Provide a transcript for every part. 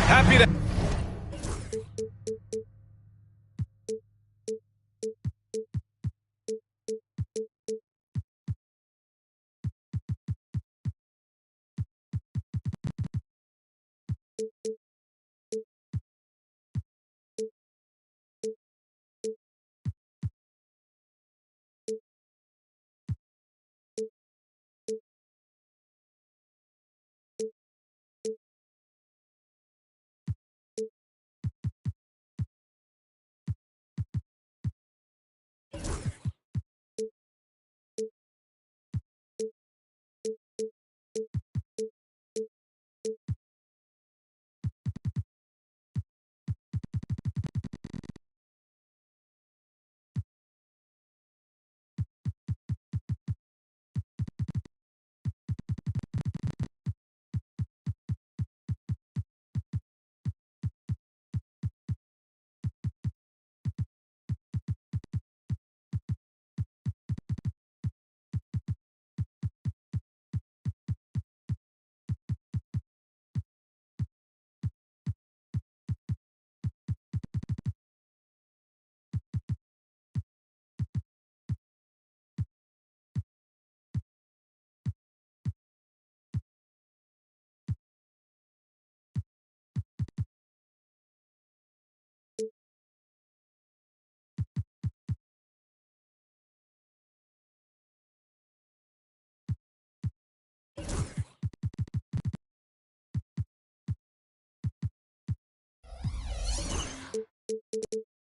Happy to...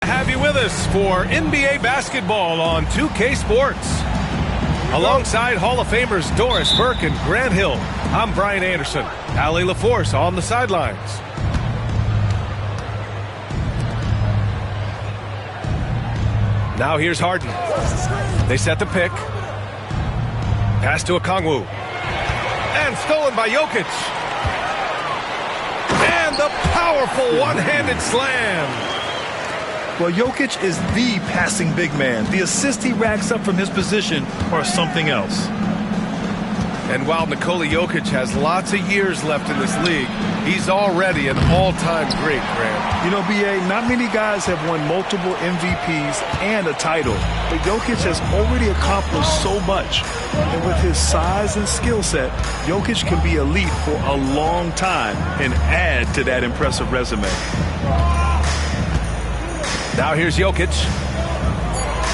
Have you with us for NBA basketball on 2K Sports. Alongside Hall of Famers Doris Burke and Grant Hill, I'm Brian Anderson. Allie LaForce on the sidelines. Now here's Harden. They set the pick. Pass to Okongwu. And stolen by Jokic. And the powerful one-handed slam. Well, Jokic is the passing big man. The assists he racks up from his position are something else. And while Nikola Jokic has lots of years left in this league, he's already an all-time great, Grant. You know, B.A., not many guys have won multiple MVPs and a title, but Jokic has already accomplished so much. And with his size and skill set, Jokic can be elite for a long time and add to that impressive resume. Now here's Jokic.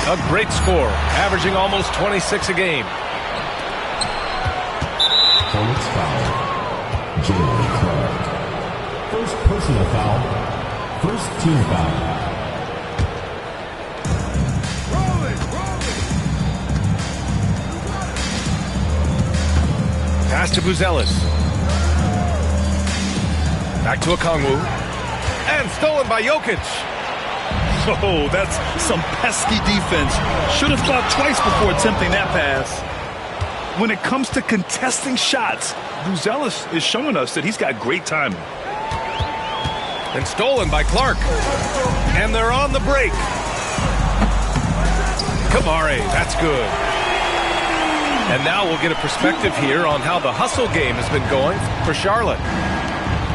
A great score, averaging almost 26 a game. Opponent's foul. Jalen Clark. First personal foul. First team foul. Pass to Buzelis. Back to Okongwu. And stolen by Jokic. Oh, that's some pesky defense. Should have thought twice before attempting that pass. When it comes to contesting shots, Buzelis is showing us that he's got great timing. And stolen by Clark. And they're on the break. Kamari, that's good. And now we'll get a perspective here on how the hustle game has been going for Charlotte.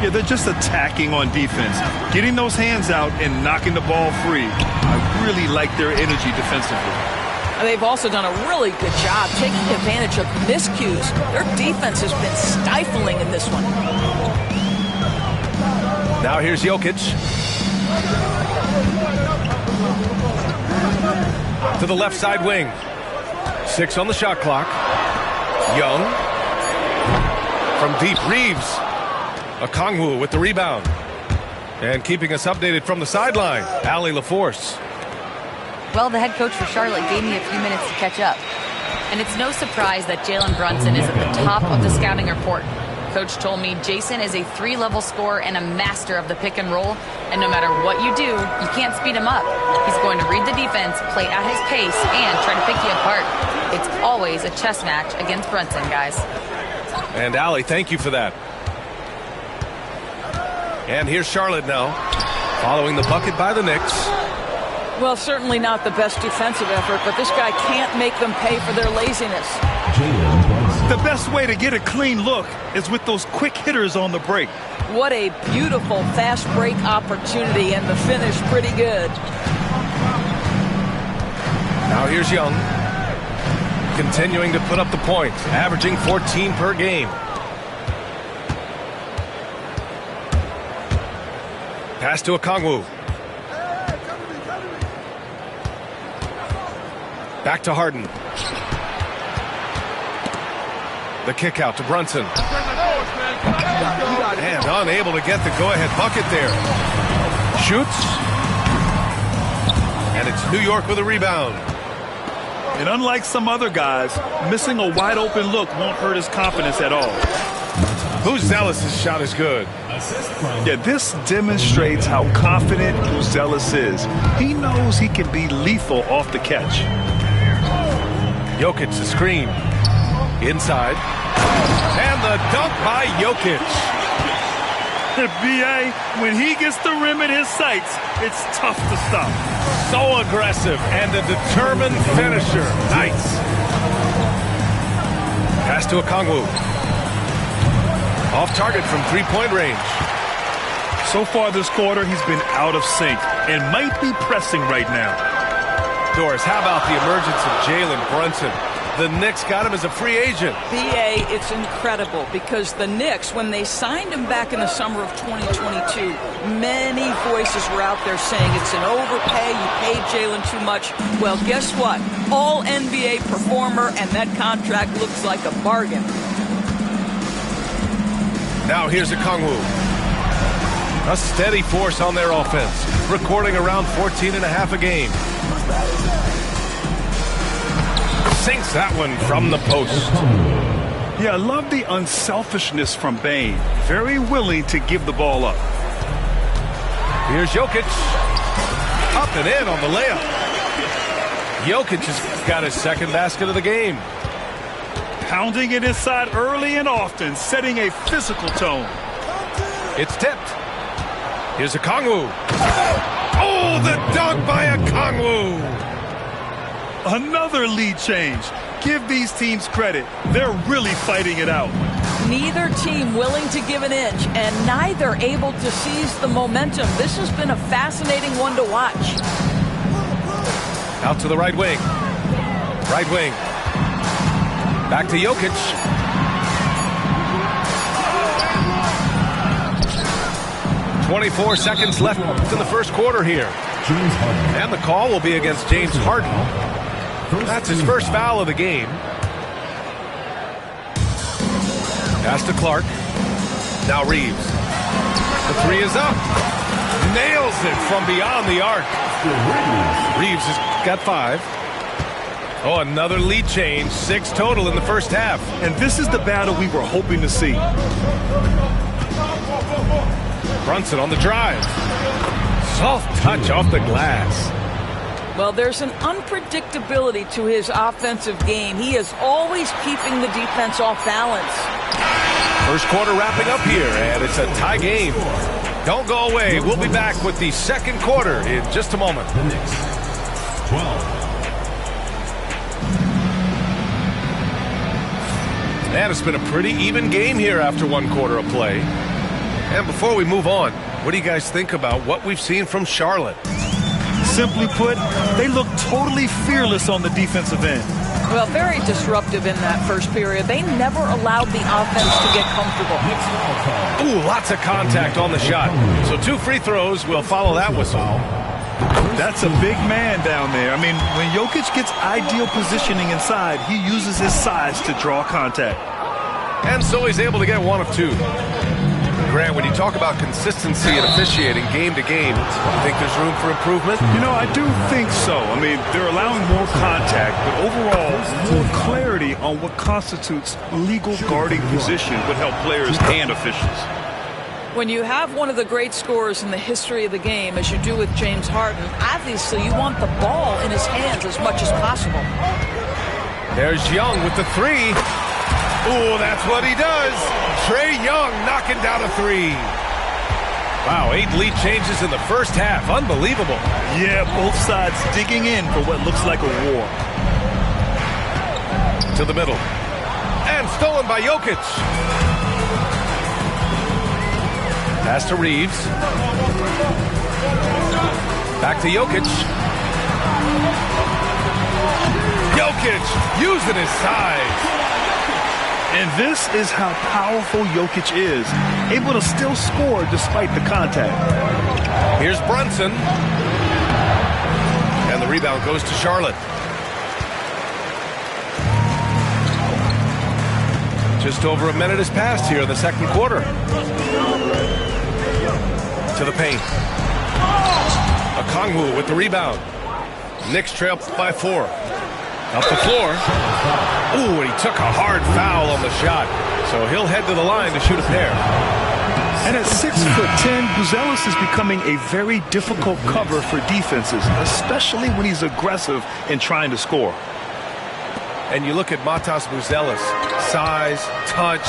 Yeah, they're just attacking on defense, getting those hands out and knocking the ball free. I really like their energy defensively. They've also done a really good job taking advantage of miscues. Their defense has been stifling in this one. Now here's Jokic. To the left side wing. 6 on the shot clock. Young. From deep, Reeves. Okongwu with the rebound. And keeping us updated from the sideline, Allie LaForce. Well, the head coach for Charlotte gave me a few minutes to catch up. And it's no surprise that Jalen Brunson is at the top of the scouting report. Coach told me Jason is a 3-level scorer and a master of the pick and roll. And no matter what you do, you can't speed him up. He's going to read the defense, play at his pace, and try to pick you apart. It's always a chess match against Brunson, guys. And Allie, thank you for that. And here's Charlotte now, following the bucket by the Knicks. Well, certainly not the best defensive effort, but this guy can't make them pay for their laziness. The best way to get a clean look is with those quick hitters on the break. What a beautiful fast break opportunity, and the finish pretty good. Now here's Young, continuing to put up the points, averaging 14 per game. Pass to Okongwu. Back to Harden. The kick out to Brunson. And unable to get the go-ahead bucket there. Shoots. And it's New York with a rebound. And unlike some other guys, missing a wide-open look won't hurt his confidence at all. Buzelis' shot is good. Yeah, this demonstrates how confident Buzelis is. He knows he can be lethal off the catch. Jokic, the screen. Inside. And the dunk by Jokic. B.A., when he gets the rim in his sights, it's tough to stop. So aggressive and a determined finisher. Nice. Pass to Okongwu. Off target from three-point range. So far this quarter, he's been out of sync and might be pressing right now. Doris, how about the emergence of Jalen Brunson? The Knicks got him as a free agent. B.A., it's incredible because the Knicks, when they signed him back in the summer of 2022, many voices were out there saying it's an overpay, you paid Jalen too much. Well, guess what? All NBA performer, and that contract looks like a bargain. Now here's Okongwu. A steady force on their offense, recording around 14.5 a game. Sinks that one from the post. Yeah, I love the unselfishness from Bane. Very willing to give the ball up. Here's Jokic. Up and in on the layup. Jokic has got his second basket of the game. Pounding it inside early and often, setting a physical tone. It's tipped. Here's Okongwu. Oh, the dunk by Okongwu. Another lead change. Give these teams credit. They're really fighting it out. Neither team willing to give an inch, and neither able to seize the momentum. This has been a fascinating one to watch. Out to the right wing. Right wing. Back to Jokic. .24 seconds left in the first quarter here. And the call will be against James Harden. That's his first foul of the game. Pass to Clark. Now Reeves. The three is up. Nails it from beyond the arc. Reeves has got 5. Oh, another lead change. 6 total in the first half. And this is the battle we were hoping to see. Brunson on the drive. Soft touch off the glass. Well, there's an unpredictability to his offensive game. He is always keeping the defense off balance. First quarter wrapping up here, and it's a tie game. Don't go away. We'll be back with the second quarter in just a moment. The Knicks, 12. And it's been a pretty even game here after one quarter of play. And before we move on, what do you guys think about what we've seen from Charlotte? Simply put, they look totally fearless on the defensive end. Well, very disruptive in that first period. They never allowed the offense to get comfortable. Ooh, lots of contact on the shot. So 2 free throws will follow that whistle. That's a big man down there. I mean, when Jokic gets ideal positioning inside, he uses his size to draw contact. And so he's able to get 1 of 2. Grant, when you talk about consistency and officiating game to game, you think there's room for improvement? You know, I do think so. I mean, they're allowing more contact, but overall, more clarity on what constitutes legal guarding position would help players and officials. When you have one of the great scorers in the history of the game, as you do with James Harden, obviously you want the ball in his hands as much as possible. There's Young with the 3. Ooh, that's what he does. Trae Young knocking down a 3. Wow, 8 lead changes in the first half. Unbelievable. Yeah, both sides digging in for what looks like a war. To the middle. And stolen by Jokic. Pass to Reeves. Back to Jokic. Jokic using his size. And this is how powerful Jokic is, able to still score despite the contact. Here's Brunson. And the rebound goes to Charlotte. Just over a minute has passed here in the second quarter. To the paint. Okongwu with the rebound. Knicks trail by 4. Up the floor. Ooh, and he took a hard foul on the shot. So he'll head to the line to shoot a pair. And at 6'10", Buzelis is becoming a very difficult cover for defenses, especially when he's aggressive in trying to score. And you look at Matas Buzelis. Size, touch,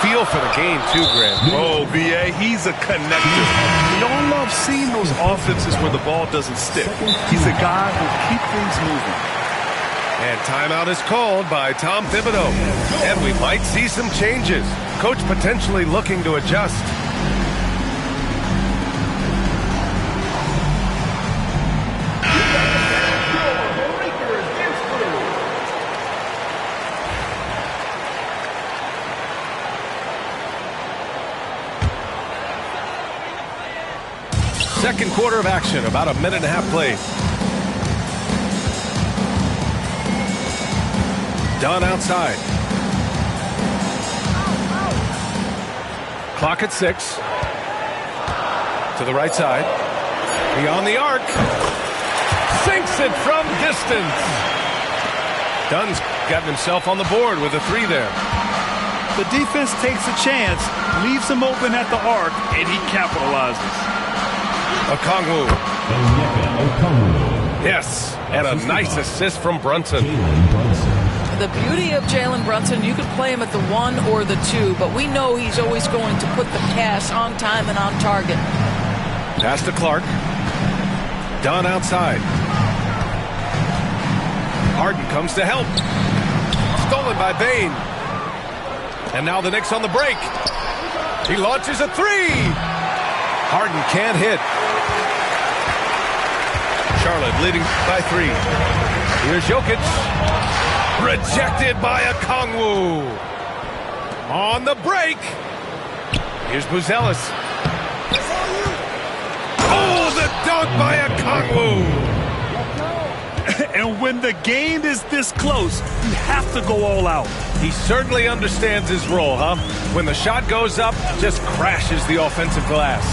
feel for the game too, Grant. Oh, B.A., he's a connector. We all love seeing those offenses where the ball doesn't stick. He's a guy who keeps things moving. And timeout is called by Tom Thibodeau. And we might see some changes. Coach potentially looking to adjust. Second quarter of action, about a minute and a half played. Dunn outside. Clock at 6. To the right side. Beyond the arc. Sinks it from distance. Dunn's gotten himself on the board with a 3 there. The defense takes a chance, leaves him open at the arc, and he capitalizes. Okongwu. Yes, and a nice assist from Brunson. The beauty of Jalen Brunson, you could play him at the 1 or the 2, but we know he's always going to put the pass on time and on target. Pass to Clark. Dunn outside. Harden comes to help. Stolen by Bane. And now the Knicks on the break. He launches a 3. Harden can't hit. Charlotte leading by 3. Here's Jokic. Rejected by Okongwu. On the break. Here's Buzelis. Oh, the dunk by Okongwu. And when the game is this close, you have to go all out. He certainly understands his role, huh? When the shot goes up, just crashes the offensive glass.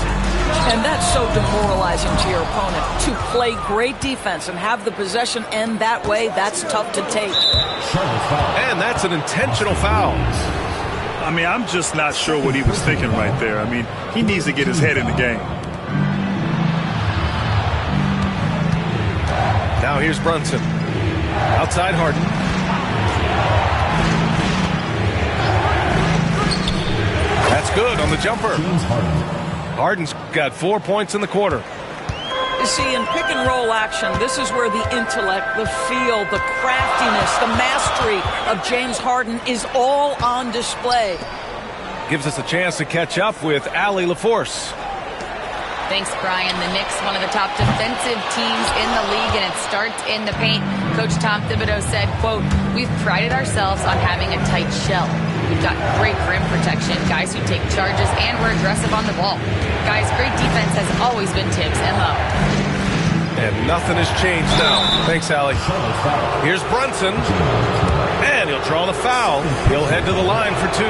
And that's so demoralizing to your opponent. To play great defense and have the possession end that way, that's tough to take. And that's an intentional foul. I mean, I'm just not sure what he was thinking right there. I mean, he needs to get his head in the game. Now here's Brunson. Outside Harden. That's good on the jumper. Harden's got 4 points in the quarter. You see, in pick and roll action, this is where the intellect, the feel, the craftiness, the mastery of James Harden is all on display. Gives us a chance to catch up with Allie LaForce. Thanks, Brian. The Knicks, one of the top defensive teams in the league, and it starts in the paint. Coach Tom Thibodeau said, quote, "We've prided ourselves on having a tight shell. We've got great rim protection, guys who take charges, and we're aggressive on the ball. Guys, great defense has always been Tibbs' MO." And nothing has changed now. Thanks, Allie. Here's Brunson. And he'll draw the foul. He'll head to the line for 2.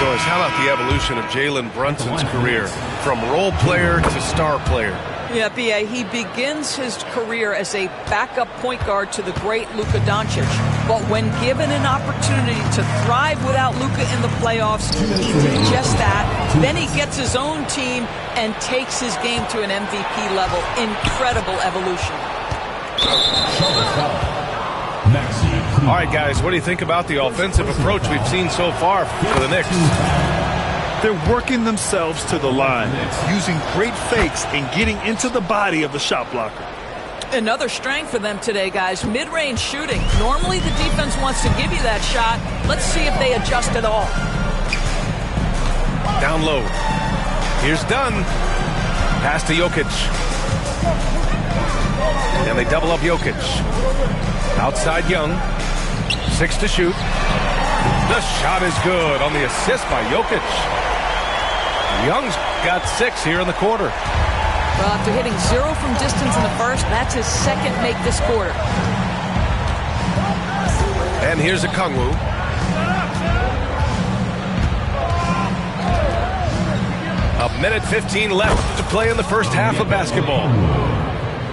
Doris, how about the evolution of Jalen Brunson's career from role player to star player? Yeah, B.A., he begins his career as a backup point guard to the great Luka Doncic. But when given an opportunity to thrive without Luka in the playoffs, he did just that. Then he gets his own team and takes his game to an MVP level. Incredible evolution. All right, guys, what do you think about the offensive approach we've seen so far for the Knicks? They're working themselves to the line, using great fakes and getting into the body of the shot blocker. Another strength for them today, guys. Mid-range shooting. Normally the defense wants to give you that shot. Let's see if they adjust at all. Down low. Here's Dunn. Pass to Jokic. And they double up Jokic. Outside Young. 6 to shoot. The shot is good on the assist by Jokic. Young's got 6 here in the quarter. Well, after hitting 0 from distance in the first, that's his second make this quarter. And here's Okongwu. A minute 15 left to play in the first half of basketball.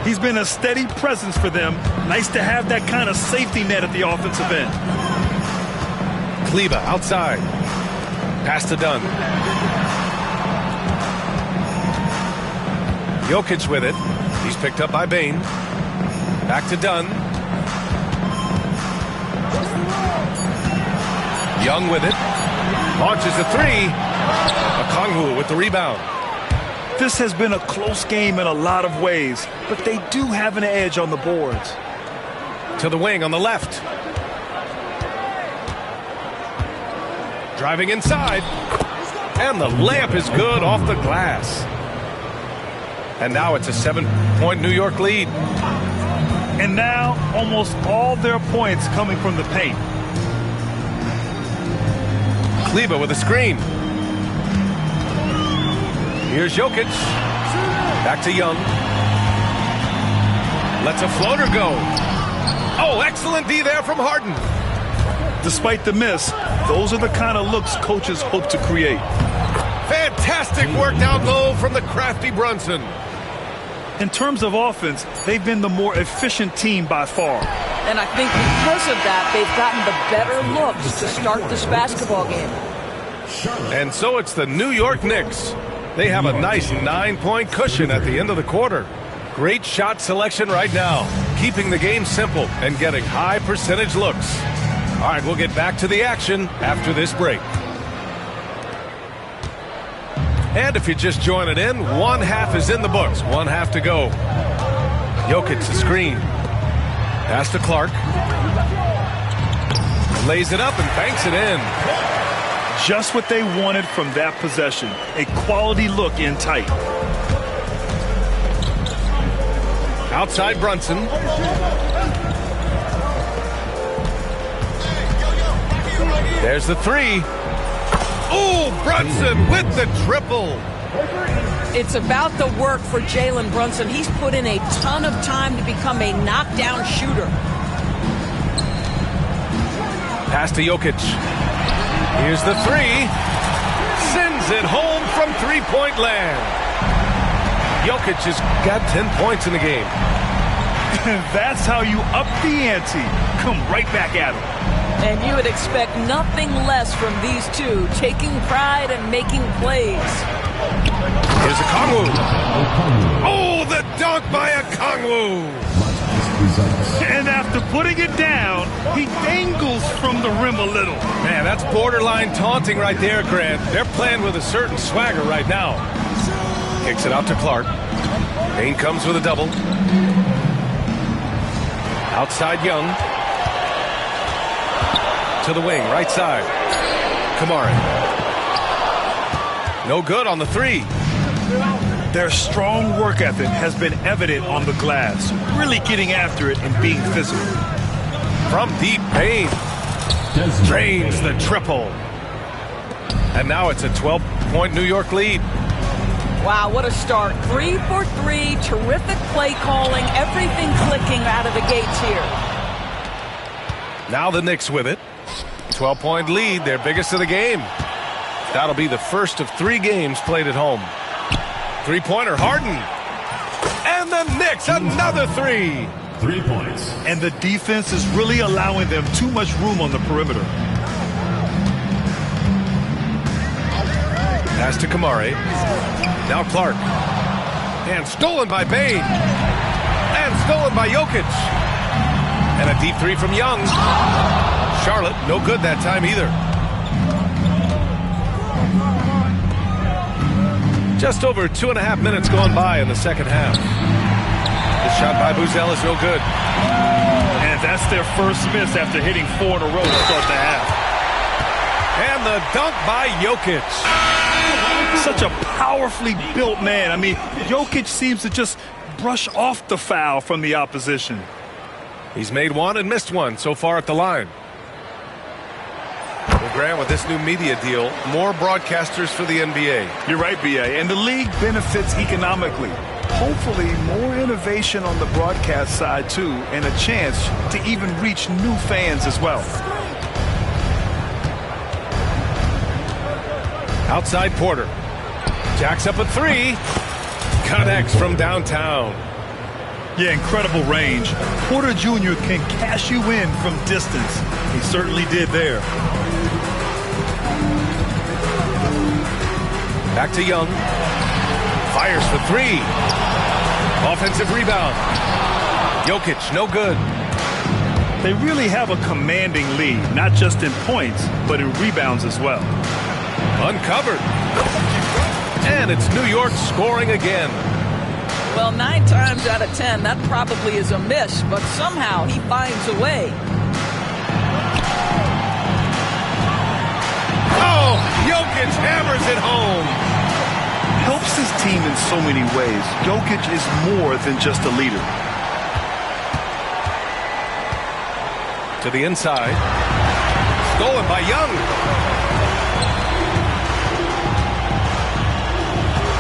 He's been a steady presence for them. Nice to have that kind of safety net at the offensive end. Kleber outside. Pass to Dunn. Jokic with it. He's picked up by Bane. Back to Dunn. Young with it. Launches a 3. Okongwu with the rebound. This has been a close game in a lot of ways, but they do have an edge on the boards. To the wing on the left. Driving inside. And the layup is good off the glass. And now it's a 7-point New York lead. And now almost all their points coming from the paint. Kleber with a screen. Here's Jokic. Back to Young. Lets a floater go. Oh, excellent D there from Harden. Despite the miss, those are the kind of looks coaches hope to create. Fantastic work down low from the crafty Brunson. In terms of offense, they've been the more efficient team by far. And I think because of that, they've gotten the better looks to start this basketball game. And so it's the New York Knicks. They have a nice 9-point cushion at the end of the quarter. Great shot selection right now, keeping the game simple and getting high percentage looks. All right, we'll get back to the action after this break. And if you're just joining in, one half is in the books. One half to go. Jokic, the screen. Pass to Clark. Lays it up and banks it in. Just what they wanted from that possession. A quality look in tight. Outside Brunson. There's the 3. Oh, Brunson with the triple. It's about the work for Jalen Brunson. He's put in a ton of time to become a knockdown shooter. Pass to Jokic. Here's the 3. Sends it home from three-point land. Jokic has got 10 points in the game. That's how you up the ante. Come right back at him. And you would expect nothing less from these two, taking pride and making plays. Here's Okongwu. Oh, the dunk by Okongwu. And after putting it down, he dangles from the rim a little. Man, that's borderline taunting right there, Grant. They're playing with a certain swagger right now. Kicks it out to Clark. Bane comes with a double. Outside Young. To the wing, right side. Kamari. No good on the 3. Their strong work ethic has been evident on the glass, really getting after it and being physical. From deep, Bane drains the triple. And now it's a 12-point New York lead. Wow, what a start. 3 for 3, terrific play calling, everything clicking out of the gates here. Now the Knicks with it. 12-point lead, their biggest of the game. That'll be the first of 3 games played at home. Three-pointer, Harden. And the Knicks, another 3. 3 points. And the defense is really allowing them too much room on the perimeter. Pass to Kamari. Now Clark. And stolen by Bane. And stolen by Jokic. And a deep 3 from Young. Charlotte, no good that time either. Just over 2.5 minutes gone by in the second half. The shot by Buzel is no good. And that's their first miss after hitting 4 in a row to start the half. And the dunk by Jokic. Such a powerfully built man. I mean, Jokic seems to just brush off the foul from the opposition. He's made one and missed one so far at the line. Well, Grant, with this new media deal, more broadcasters for the NBA. You're right, B.A. And the league benefits economically. Hopefully, more innovation on the broadcast side, too, and a chance to even reach new fans as well. Outside Porter. Jacks up a 3. Connects from downtown. Yeah, incredible range. Porter Jr. can cash you in from distance. He certainly did there. Back to Young. Fires for 3. Offensive rebound. Jokic, no good. They really have a commanding lead, not just in points, but in rebounds as well. Uncovered. And it's New York scoring again. Well, 9 times out of 10, that probably is a miss, but somehow he finds a way. Oh, Jokic hammers it home. Helps his team in so many ways. Jokic is more than just a leader. To the inside. Stolen by Young.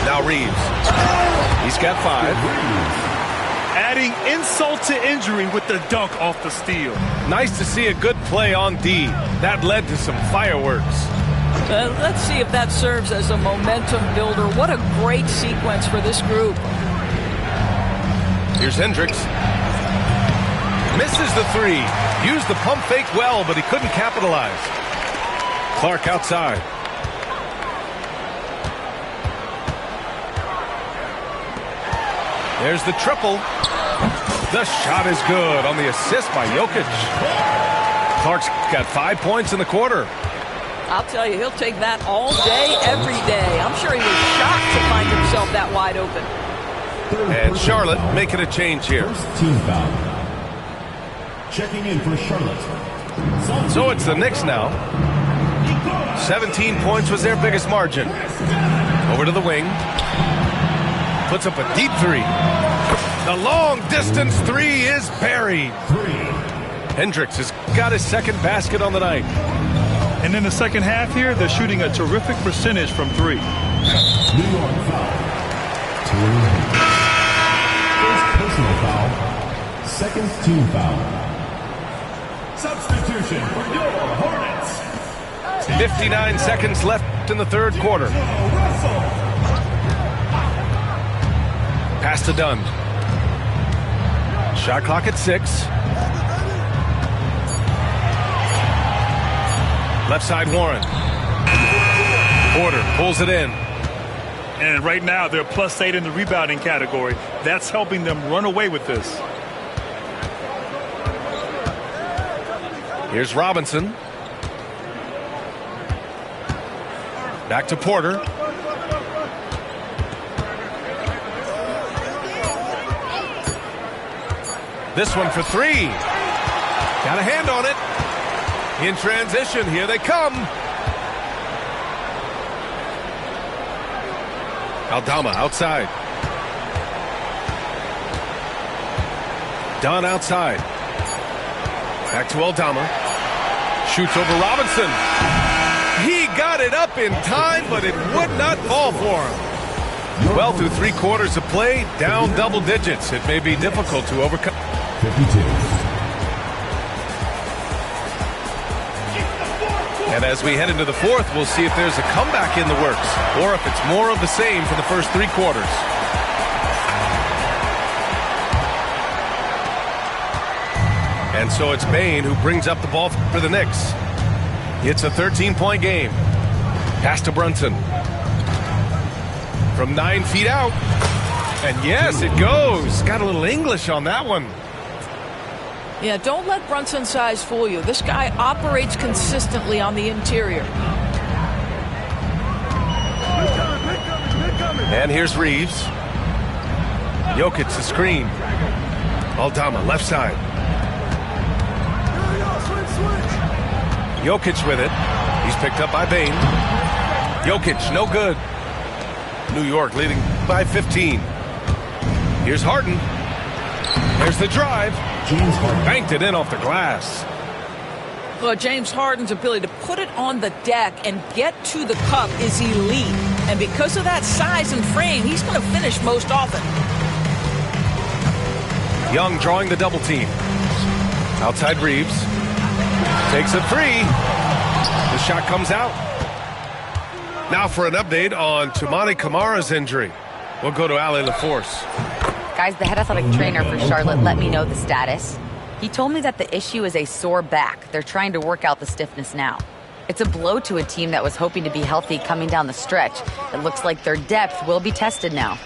Now Reeves. He's got 5. Adding insult to injury with the dunk off the steal. Nice to see a good play on D. That led to some fireworks. Let's see if that serves as a momentum builder. What a great sequence for this group. Here's Hendricks. Misses the 3. Used the pump fake well, but he couldn't capitalize. Clark outside. There's the triple. The shot is good on the assist by Jokic. Clark's got 5 points in the quarter. I'll tell you, he'll take that all day, every day. I'm sure he was shocked to find himself that wide open. And Charlotte making a change here. First team foul. Checking in for Charlotte. So it's the Knicks now. 17 points was their biggest margin. Over to the wing. Puts up a deep 3. The long distance 3 is buried. Hendricks has got his second basket on the night. And in the second half here, they're shooting a terrific percentage from 3. New York foul. First personal foul. Second team foul. Substitution for your Hornets. 59 seconds left in the third quarter. Pass to Dunn. Shot clock at 6. Left side Warren. Porter pulls it in. And right now they're +8 in the rebounding category. That's helping them run away with this. Here's Robinson. Back to Porter. This one for 3. Got a hand on it. In transition, here they come. Aldama outside. Dunn outside. Back to Aldama. Shoots over Robinson. He got it up in time, but it would not fall for him. Well, through 3 quarters of play, down double digits. It may be difficult to overcome. 52. And as we head into the fourth, we'll see if there's a comeback in the works or if it's more of the same for the first 3 quarters. And so it's Bain who brings up the ball for the Knicks. It's a 13-point game. Pass to Brunson. From 9 feet out. And yes, it goes. Got a little English on that one. Yeah, don't let Brunson's size fool you. This guy operates consistently on the interior. And here's Reeves. Jokic the screen. Aldama left side. Jokic with it. He's picked up by Bain. Jokic, no good. New York leading by 15. Here's Harden. There's the drive. James Harden. Banked it in off the glass. Well, James Harden's ability to put it on the deck and get to the cup is elite. And because of that size and frame, he's going to finish most often. Young drawing the double team. Outside Reeves. Takes a three. The shot comes out. Now for an update on Toumani Camara's injury. We'll go to Allie LaForce. Guys, the head athletic trainer for Charlotte let me know the status. He told me that the issue is a sore back. They're trying to work out the stiffness now. It's a blow to a team that was hoping to be healthy coming down the stretch. It looks like their depth will be tested now.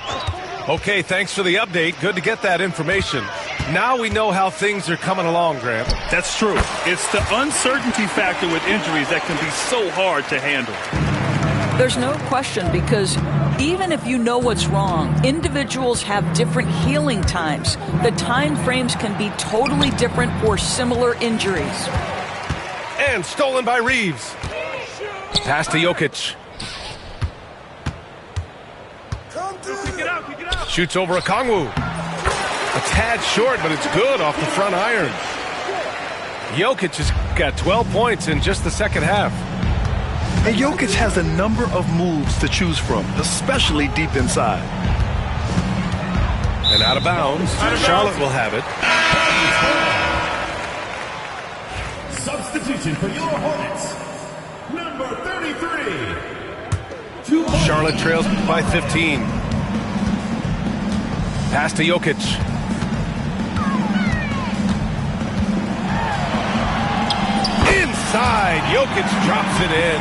Okay, thanks for the update. Good to get that information. Now we know how things are coming along, Grant. That's true. It's the uncertainty factor with injuries that can be so hard to handle. There's no question, because even if you know what's wrong, individuals have different healing times. The time frames can be totally different for similar injuries. And stolen by Reeves. Pass to Jokic. Shoots over Okongwu. A tad short, but it's good off the front iron. Jokic has got 12 points in just the second half. And Jokic has a number of moves to choose from, especially deep inside. And out of bounds. Charlotte will have it. Substitution for your Hornets. Number 33. Charlotte trails by 15. Pass to Jokic. Inside, Jokic drops it in.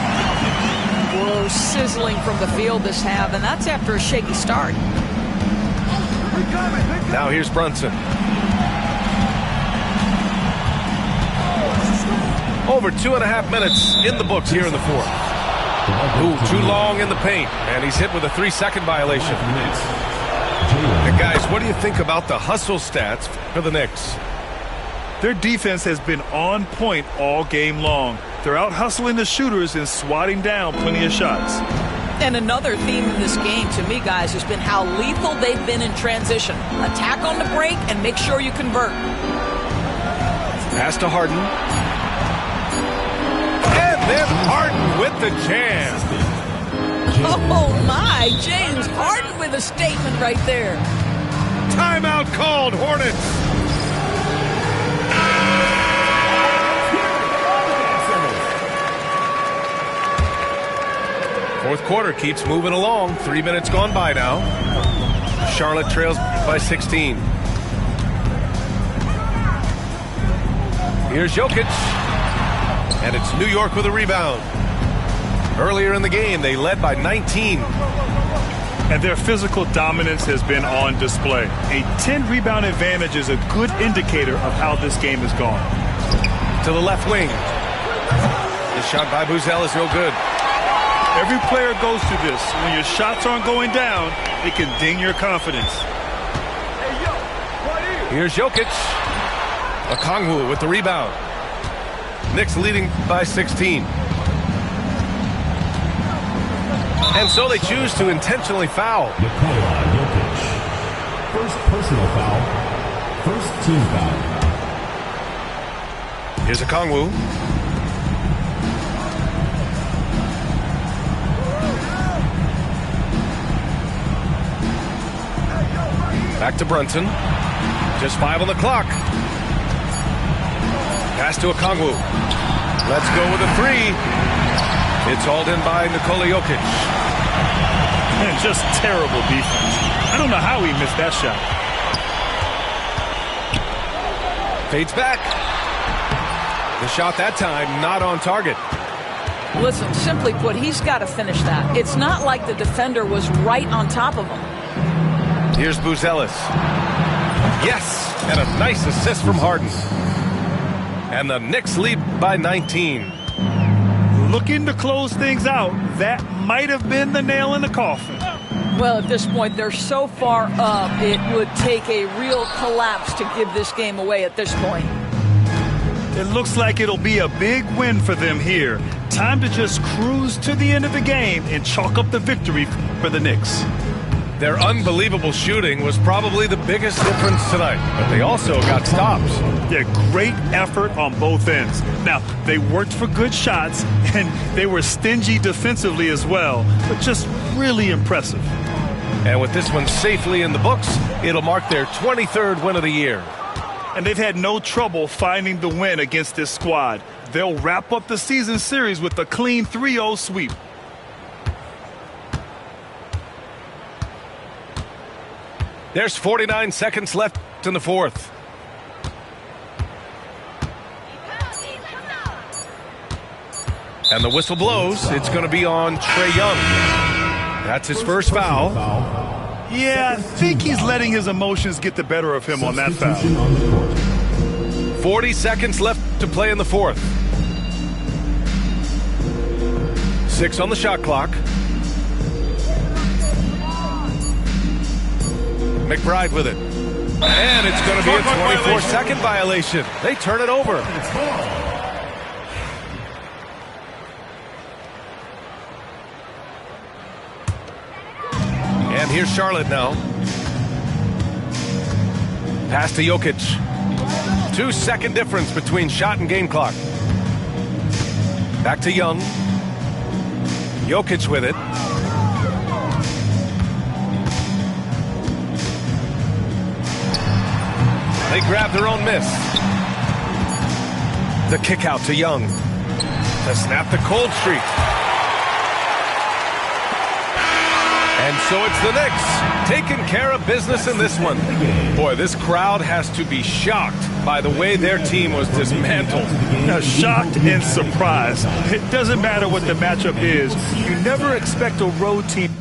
Whoa, sizzling from the field this half, and that's after a shaky start. Now here's Brunson. Over 2.5 minutes in the books here in the fourth. Ooh, too long in the paint, and he's hit with a 3-second violation. And guys, what do you think about the hustle stats for the Knicks? Their defense has been on point all game long. They're out hustling the shooters and swatting down plenty of shots. And another theme in this game to me, guys, has been how lethal they've been in transition. Attack on the break and make sure you convert. Pass to Harden. And then Harden with the jam. Oh, my. James Harden with a statement right there. Timeout called, Hornets. Fourth quarter keeps moving along. 3 minutes gone by now. Charlotte trails by 16. Here's Jokic. And it's New York with a rebound. Earlier in the game, they led by 19. And their physical dominance has been on display. A 10-rebound advantage is a good indicator of how this game has gone. To the left wing. The shot by Buzel is no good. Every player goes through this. When your shots aren't going down, it can ding your confidence. Here's Jokic. Okongwu with the rebound. Knicks leading by 16. And so they choose to intentionally foul. Nikola Jokic. First personal foul. First team foul. Here's Okongwu. Back to Brunson. Just 5 on the clock. Pass to Okongwu. Let's go with a 3. It's hauled in by Nikola Jokic. And just terrible defense. I don't know how he missed that shot. Fades back. The shot that time not on target. Listen, simply put, he's got to finish that. It's not like the defender was right on top of him. Here's Buzelis. Yes, and a nice assist from Harden. And the Knicks lead by 19. Looking to close things out, that might have been the nail in the coffin. Well, at this point, they're so far up, it would take a real collapse to give this game away at this point. It looks like it'll be a big win for them here. Time to just cruise to the end of the game and chalk up the victory for the Knicks. Their unbelievable shooting was probably the biggest difference tonight, but they also got stops. Yeah, great effort on both ends. Now, they worked for good shots, and they were stingy defensively as well, but just really impressive. And with this one safely in the books, it'll mark their 23rd win of the year. And they've had no trouble finding the win against this squad. They'll wrap up the season series with a clean 3-0 sweep. There's 49 seconds left in the fourth. And the whistle blows. It's going to be on Trae Young. That's his first foul. Yeah, I think he's letting his emotions get the better of him on that foul. 40 seconds left to play in the fourth. 6 on the shot clock. McBride with it. And it's going to be a 24-second violation. They turn it over. And here's Charlotte now. Pass to Jokic. 2-second difference between shot and game clock. Back to Young. Jokic with it. They grab their own miss. The kick out to Young to snap the cold streak. And so it's the Knicks taking care of business in this one. Boy, this crowd has to be shocked by the way their team was dismantled. Shocked and surprised. It doesn't matter what the matchup is. You never expect a road team